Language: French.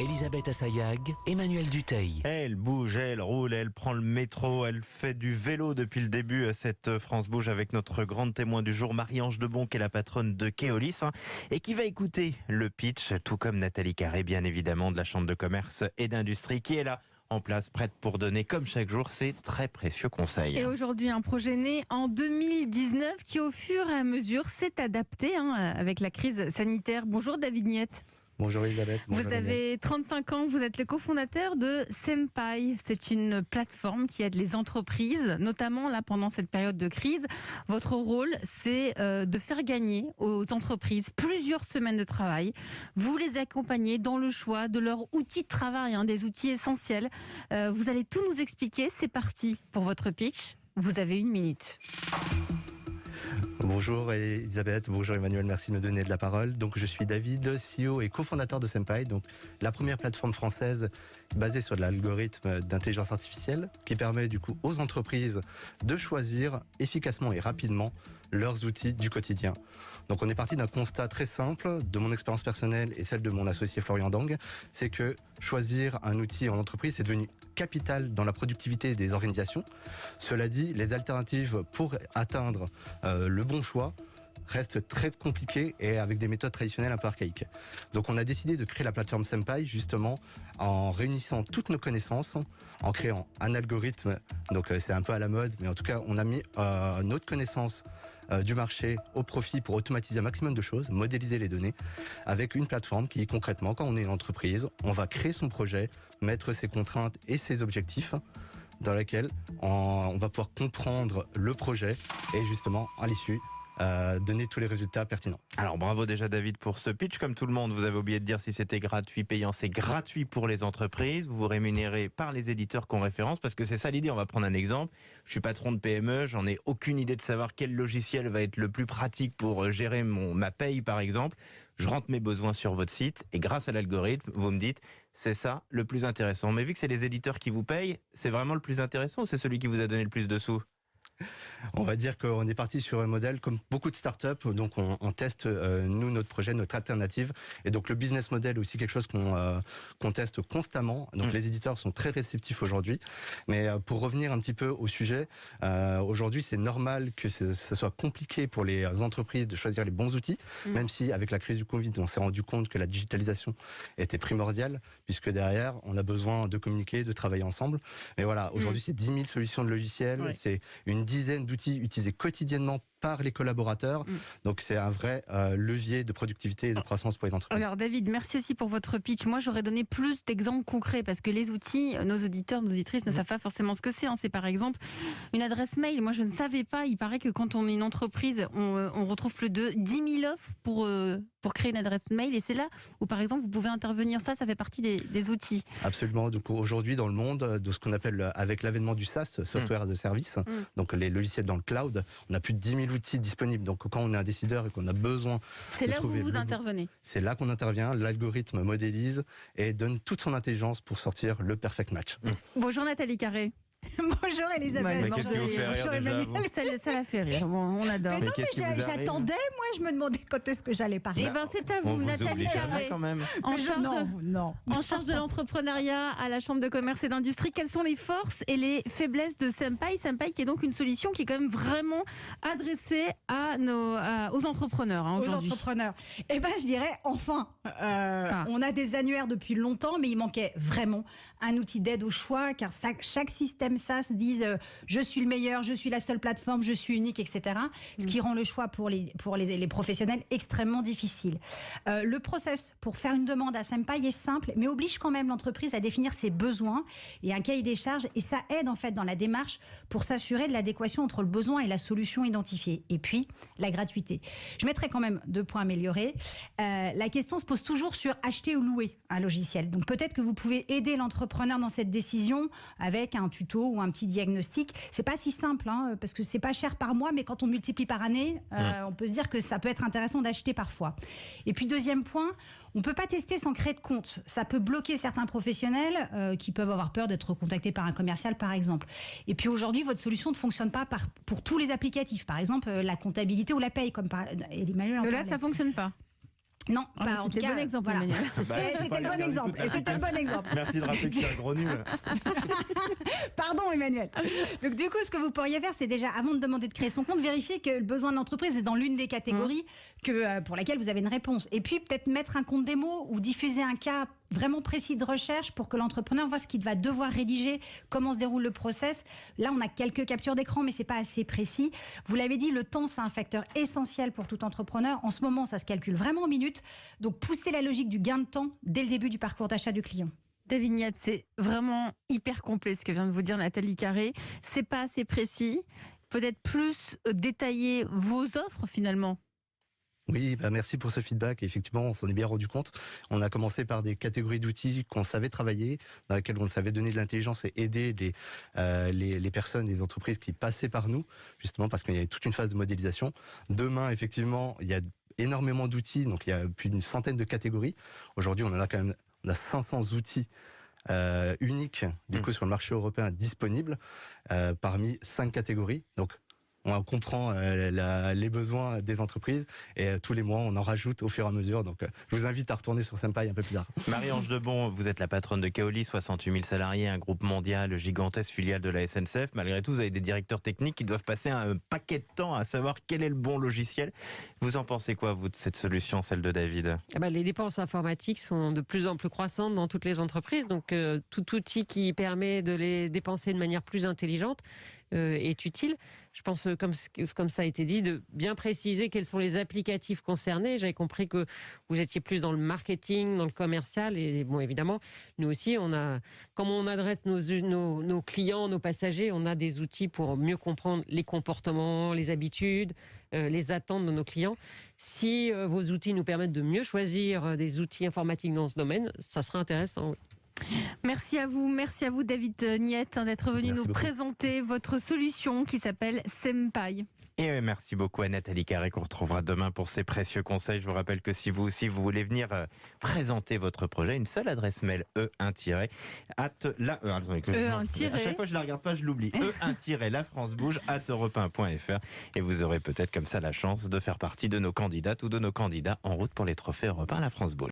Elisabeth Assayag, Emmanuel Dutheil. Elle bouge, elle roule, elle prend le métro, elle fait du vélo depuis le début. Cette France Bouge avec notre grande témoin du jour, Marie-Ange Debon, qui est la patronne de Keolis, et qui va écouter le pitch, tout comme Nathalie Carré, bien évidemment, de la Chambre de commerce et d'industrie, qui est là, en place, prête pour donner, comme chaque jour, ses très précieux conseils. Et aujourd'hui, un projet né en 2019 qui, au fur et à mesure, s'est adapté avec la crise sanitaire. Bonjour David Niette. Bonjour Elisabeth. Bonjour vous avez 35 ans, vous êtes le cofondateur de Senpai. C'est une plateforme qui aide les entreprises, notamment là pendant cette période de crise. Votre rôle, c'est de faire gagner aux entreprises plusieurs semaines de travail. Vous les accompagnez dans le choix de leurs outils de travail, des outils essentiels. Vous allez tout nous expliquer. C'est parti pour votre pitch. Vous avez 1 minute. Bonjour Elisabeth, bonjour Emmanuel, merci de me donner de la parole. Donc je suis David, CEO et cofondateur de Senpai, donc la première plateforme française basée sur de l'algorithme d'intelligence artificielle qui permet du coup aux entreprises de choisir efficacement et rapidement leurs outils du quotidien. Donc on est parti d'un constat très simple de mon expérience personnelle et celle de mon associé Florian Dang, c'est que choisir un outil en entreprise c'est devenu capital dans la productivité des organisations. Cela dit, les alternatives pour atteindre le bon choix reste très compliqué et avec des méthodes traditionnelles un peu archaïques. Donc on a décidé de créer la plateforme Senpai justement en réunissant toutes nos connaissances, en créant un algorithme, donc c'est un peu à la mode, mais en tout cas on a mis notre connaissance du marché au profit pour automatiser un maximum de choses, modéliser les données, avec une plateforme qui concrètement, quand on est une entreprise, on va créer son projet, mettre ses contraintes et ses objectifs, dans laquelle on va pouvoir comprendre le projet et justement à l'issue donner tous les résultats pertinents. Alors bravo déjà David pour ce pitch. Comme tout le monde, vous avez oublié de dire si c'était gratuit, payant. C'est gratuit pour les entreprises. Vous vous rémunérez par les éditeurs qu'on référence, parce que c'est ça l'idée. On va prendre un exemple. Je suis patron de PME, j'en ai aucune idée de savoir quel logiciel va être le plus pratique pour gérer ma paye par exemple. Je rentre mes besoins sur votre site et grâce à l'algorithme, vous me dites c'est ça le plus intéressant. Mais vu que c'est les éditeurs qui vous payent, c'est vraiment le plus intéressant ou c'est celui qui vous a donné le plus de sous ? On va dire qu'on est parti sur un modèle comme beaucoup de startups, donc on teste nous notre projet, notre alternative, et donc le business model est aussi quelque chose qu'on teste constamment. Donc les éditeurs sont très réceptifs aujourd'hui, mais pour revenir un petit peu au sujet, aujourd'hui c'est normal que ça soit compliqué pour les entreprises de choisir les bons outils, même si avec la crise du Covid on s'est rendu compte que la digitalisation était primordiale, puisque derrière on a besoin de communiquer, de travailler ensemble. Mais voilà, aujourd'hui c'est 10 000 solutions de logiciels, c'est une dizaine d'outils utilisés quotidiennement par les collaborateurs. Donc c'est un vrai levier de productivité et de croissance pour les entreprises. Alors David, merci aussi pour votre pitch. Moi j'aurais donné plus d'exemples concrets parce que les outils, nos auditeurs, nos auditrices ne savent pas forcément ce que c'est. C'est par exemple une adresse mail. Moi je ne savais pas, il paraît que quand on est une entreprise, on retrouve plus de 10 000 offres pour créer une adresse mail, et c'est là où par exemple vous pouvez intervenir. Ça fait partie des outils. Absolument. Donc aujourd'hui dans le monde de ce qu'on appelle avec l'avènement du SaaS, Software as a Service, donc les logiciels dans le cloud, on a plus de 10 000 outils disponibles. Donc quand on est un décideur et qu'on a besoin c'est là où vous intervenez. C'est là qu'on intervient, l'algorithme modélise et donne toute son intelligence pour sortir le perfect match. Bonjour Nathalie Carré. Bonjour Elisabeth. Mais qu'est-ce qui vous fait rire Bonjour déjà, Emmanuel. Ça la fait rire, on adore. Mais non, qu'est-ce qui mais vous arrive ? j'attendais, moi je me demandais quand est-ce que j'allais parler. Eh bien c'est à On vous, vous Nathalie oublie jamais Carré, quand même. Non. en charge de l'entrepreneuriat à la Chambre de commerce et d'industrie. Quelles sont les forces et les faiblesses de Senpai ? Senpai qui est donc une solution qui est quand même vraiment adressée aux entrepreneurs aujourd'hui. Aux entrepreneurs. Eh bien je dirais enfin. On a des annuaires depuis longtemps, mais il manquait vraiment un outil d'aide au choix, car chaque système SaaS dise je suis le meilleur, je suis la seule plateforme, je suis unique, etc. Ce qui rend le choix pour les professionnels extrêmement difficile. Le process pour faire une demande à Senpai est simple, mais oblige quand même l'entreprise à définir ses besoins et un cahier des charges, et ça aide en fait dans la démarche pour s'assurer de l'adéquation entre le besoin et la solution identifiée. Et puis, la gratuité. Je mettrai quand même 2 points améliorés. La question se pose toujours sur acheter ou louer un logiciel. Donc peut-être que vous pouvez aider l'entrepreneur dans cette décision avec un tuto ou un petit diagnostic. C'est pas si simple, parce que c'est pas cher par mois, mais quand on multiplie par année, on peut se dire que ça peut être intéressant d'acheter parfois. Et puis deuxième point, on peut pas tester sans créer de compte. Ça peut bloquer certains professionnels qui peuvent avoir peur d'être contactés par un commercial, par exemple. Et puis aujourd'hui, votre solution ne fonctionne pas pour tous les applicatifs. Par exemple, la comptabilité ou la paye, comme Emmanuel en parlait. Là, ça fonctionne pas. Non, pas en tout C'était le cas. bon exemple, voilà. Emmanuel. C'était le bon exemple. Et c'était le bon exemple. Merci de rappeler que c'est un gros nul. Pardon, Emmanuel. Donc, du coup, ce que vous pourriez faire, c'est déjà, avant de demander de créer son compte, vérifier que le besoin de l'entreprise est dans l'une des catégories pour laquelle vous avez une réponse. Et puis, peut-être mettre un compte démo ou diffuser un cas vraiment précis de recherche pour que l'entrepreneur voit ce qu'il va devoir rédiger, comment se déroule le process. Là, on a quelques captures d'écran, mais c'est pas assez précis. Vous l'avez dit, le temps, c'est un facteur essentiel pour tout entrepreneur. En ce moment, ça se calcule vraiment en minutes. Donc, poussez la logique du gain de temps dès le début du parcours d'achat du client. David Niette, c'est vraiment hyper complet ce que vient de vous dire Nathalie Carré. C'est pas assez précis. Peut-être plus détailler vos offres finalement. Oui, merci pour ce feedback. Effectivement, on s'en est bien rendu compte. On a commencé par des catégories d'outils qu'on savait travailler, dans lesquelles on savait donner de l'intelligence et aider les personnes, les entreprises qui passaient par nous, justement parce qu'il y avait toute une phase de modélisation. Demain, effectivement, il y a énormément d'outils, donc il y a plus d'une centaine de catégories. Aujourd'hui, on en a quand même 500 outils uniques, du coup, sur le marché européen disponibles, parmi 5 catégories. Donc, on comprend les besoins des entreprises et tous les mois, on en rajoute au fur et à mesure. Donc, je vous invite à retourner sur Senpai un peu plus tard. Marie-Ange Debon, vous êtes la patronne de Keoli, 68 000 salariés, un groupe mondial, gigantesque filiale de la SNCF. Malgré tout, vous avez des directeurs techniques qui doivent passer un paquet de temps à savoir quel est le bon logiciel. Vous en pensez quoi, vous, de cette solution, celle de David ? Les dépenses informatiques sont de plus en plus croissantes dans toutes les entreprises. Donc, tout outil qui permet de les dépenser de manière plus intelligente est utile. Je pense, comme ça a été dit, de bien préciser quels sont les applicatifs concernés. J'avais compris que vous étiez plus dans le marketing, dans le commercial. Et bon, évidemment, nous aussi, comme on adresse nos clients, nos passagers, on a des outils pour mieux comprendre les comportements, les habitudes, les attentes de nos clients. Si vos outils nous permettent de mieux choisir des outils informatiques dans ce domaine, ça sera intéressant. Oui. Merci à vous David Niette d'être venu nous présenter votre solution qui s'appelle Senpai. Et merci beaucoup à Nathalie Carré qu'on retrouvera demain pour ses précieux conseils. Je vous rappelle que si vous aussi vous voulez venir présenter votre projet, une seule adresse mail E1- à chaque fois je la regarde pas, je l'oublie. E1- la France bouge @europe1.fr et vous aurez peut-être comme ça la chance de faire partie de nos candidates ou de nos candidats en route pour les trophées européens La France bouge.